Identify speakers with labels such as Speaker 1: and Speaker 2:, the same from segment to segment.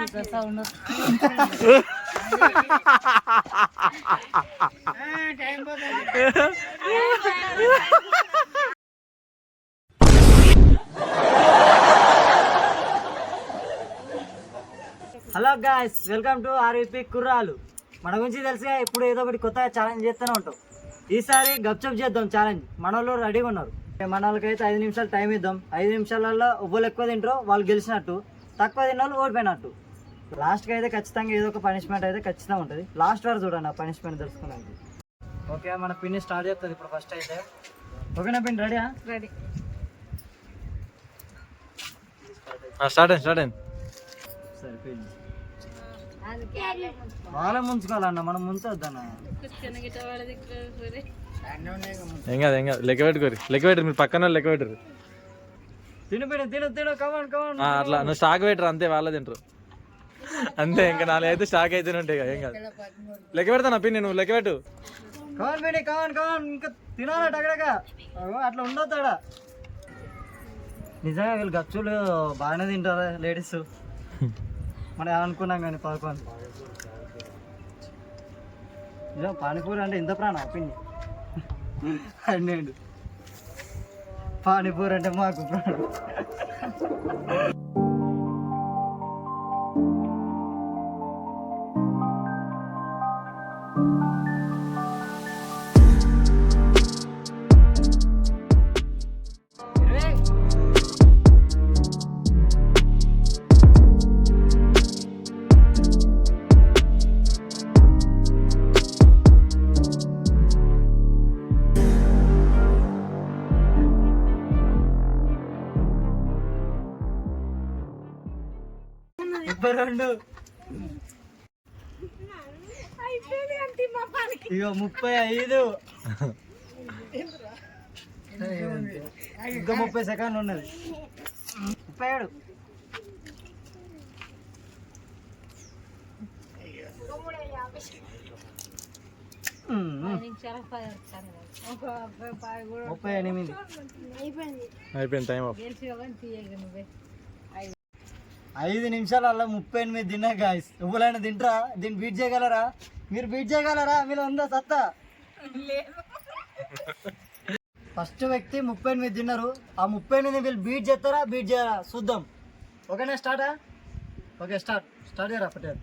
Speaker 1: Hello guys, welcome to RVP కుర్రాలు. మన గురించి తెలిసిగా ఇప్పుడు ఏదో ఒకటి కొత్తగా ఛాలెంజ్ చేస్తూనే ఉంటాం. ఈసారి గప్చప్ చేద్దాం ఛాలెంజ్. మన వాళ్ళు రెడీగా ఉన్నారు. మన వాళ్ళకైతే 5 నిమిషాలు టైం ఇద్దాం. 5 నిమిషాలలో ఎవ్వరు ఎక్కువ తింటారో వాళ్ళు గెలిచినట్టు, తక్కువ తిన్న వాళ్ళు ఓడిపోయినట్టు. లాస్ట్కి అయితే ఖచ్చితంగా ఏదో ఒక పనిష్మెంట్ అయితే ఖచ్చితంగా ఉంటుంది. లాస్ట్ వరకు చూడండి ఆ పనిష్మెంట్ తెలుసుకున్నాను. ఓకే, మన పిన్ని స్టార్ట్ చేస్తుంది ఇప్పుడు. ఫస్ట్ అయితే ఓకేనా పిన్ని? రెడీయా?
Speaker 2: రెడీ.
Speaker 3: స్టార్ట్ అయింది.
Speaker 1: సరే పిన్ని వాళ్ళే ముంచుకోవాలన్న, మనం ముంచొద్దన్న.
Speaker 3: ఏం కాదు లెక్క పెట్టరు మీరు పక్కన లెక్క పెట్టరు.
Speaker 1: తిను పిన్ని, తిను కమాన్ కమాన్.
Speaker 3: అట్లా నువ్వు స్టాక్ పెట్టరు అంతే, వాళ్ళే తింటారు అంతే. ఇంకా 4 అయితే స్టాక్ అయితేనే ఉంటాయి కదా. ఏం కాదు, లెక్క పెడతాను పిన్ని, నువ్వు లెక్క పెట్టు.
Speaker 1: కమాన్ పిన్ని, కమాన్. ఇంకా తినాలట అక్కడక, అట్లా ఉండొద్దాడా. నిజంగా వీళ్ళు గచ్చులు బాగానే తింటారా లేడీస్? మనం అనుకున్నాం కానీ పాల్గొని నిజం పానీపూరి అంటే ఇంత ప్రాణం పిన్ని. అన్నేడు పానీపూరి అంటే మాకు ప్రాణం. ఇగో 35. ఇంకా 30 సెకండ్లు ఉన్నది. 37.
Speaker 3: అయిపోయింది టైం.
Speaker 1: 5 నిమిషాలలో 38 తిన్నా గాయస్. ఎవరైనా తింటారా? దీన్ని బీట్ చేయగలరా? మీరు బీట్ చేయగలరా? మీరు ఉందా సత్తా? ఫస్ట్ వ్యక్తి 38 తిన్నారు. ఆ 38 వీళ్ళు బీట్ చేస్తారా బీట్ చేయాలా చూద్దాం. ఓకేనా? స్టార్టా? ఓకే, స్టార్ట్ చేయరా పటేల్.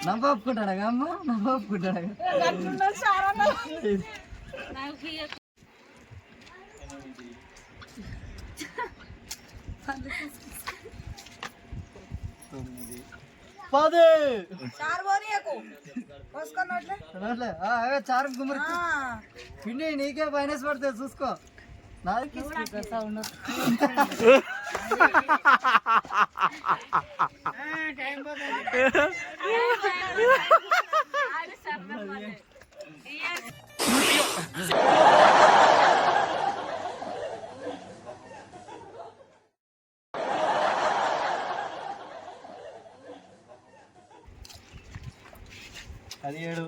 Speaker 1: నవ్వుకుంటాడా అమ్మ? నవ్వుకుంటాడా? 10. చారు గుమ్మరి పిండి నీకే మైనస్ పడుతుంది చూసుకో. నాకి అది 7.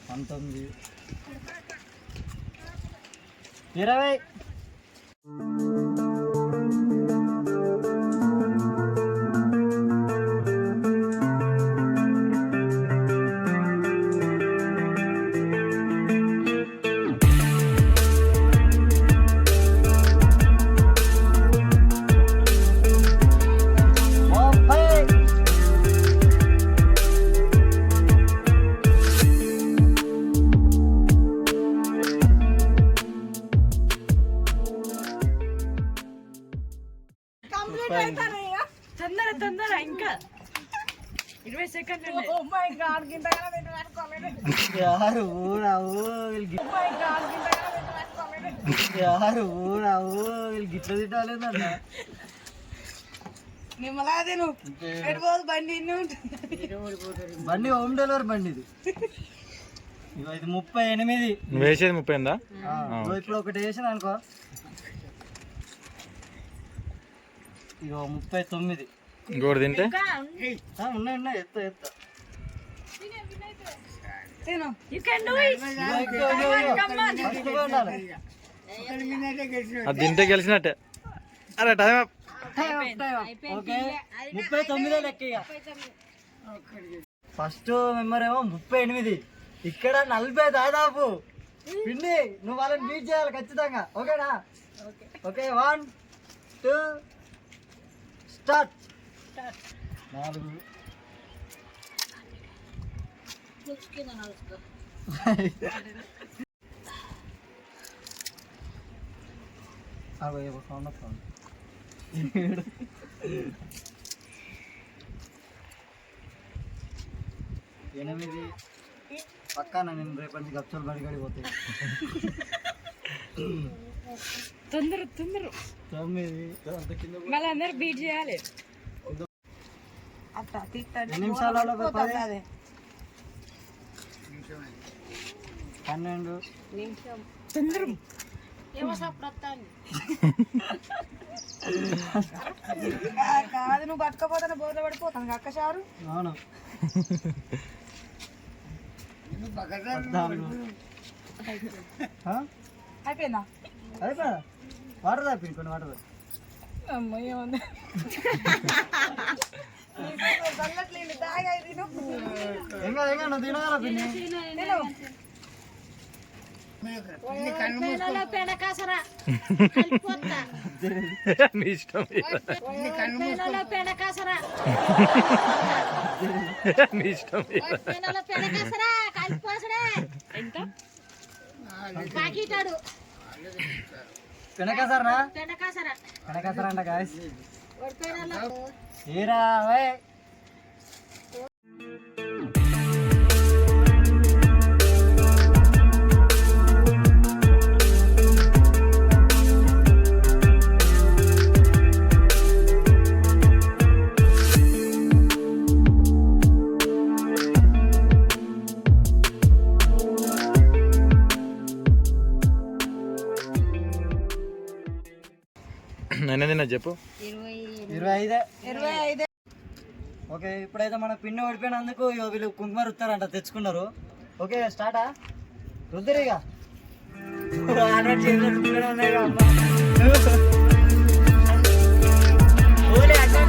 Speaker 1: పంతొమ్మిది. 20.
Speaker 2: తొందర ఇంకా 20 సెకండ్లు.
Speaker 1: గిట్ల తిట్టాలేదన్న. బండి హోమ్ డెలివరీ బండి ఇది. ఇది 38.
Speaker 3: వేసేది 30.
Speaker 1: ఇప్పుడు ఒకటి వేసాను అనుకో. ఇగో 39.
Speaker 3: ఇంకోటి తింటే
Speaker 1: ఉన్నాయి ఉన్నాయి ఎత్తా
Speaker 2: తిను. You can do it. Come on.
Speaker 3: అది తింటే గెలిచినట్టే. అరే టైం అప్.
Speaker 1: ఓకే 39 లెక్క ఇక. ఫస్ట్ మెంబర్ ఏమో 38, ఇక్కడ 40 దాదాపు. పిన్ని నువ్వు వాళ్ళని బీట్ చేయాలి ఖచ్చితంగా, ఓకేనా? Okay 1 2 start. 4 సౌండ్ వస్తుంది. 8 పక్కాన నేను రేపటి నుంచి గప్చోలు బడిగడి పోతాయి.
Speaker 2: తొందర
Speaker 1: 9 అంత కింద
Speaker 2: మళ్ళీ అందరు బీట్ చేయాలి.
Speaker 1: 2 నిమిషాలలో 10 12
Speaker 2: తొందర కాదు, నువ్వు పట్టుకపోతానే బోర్లో పడిపోతాను అక్క షారు.
Speaker 1: అవును 14
Speaker 2: అయిపోయిందా?
Speaker 1: అయిపోయా. వాటర్ తాపి కొన్ని వాటర్
Speaker 2: అమ్మయ్య ఉంది
Speaker 1: ఇంకా నువ్వు తినగల పిన్ని.
Speaker 3: మీ ఇష్టం. మీ ఇష్టం.
Speaker 1: పెనకాసరా పెనకాసరా అంట గాయస్. ఏరా వే
Speaker 3: నేనే తిన్నా చెప్పు.
Speaker 1: 25. ఓకే ఇప్పుడైతే మన పిన్ని ఓడిపోయినందుకు ఇగో వీళ్ళు కుంకుమ రుత్తారంట, తెచ్చుకున్నారు. ఓకే స్టార్టా రుద్దరిగా. ఓలే అక్కడ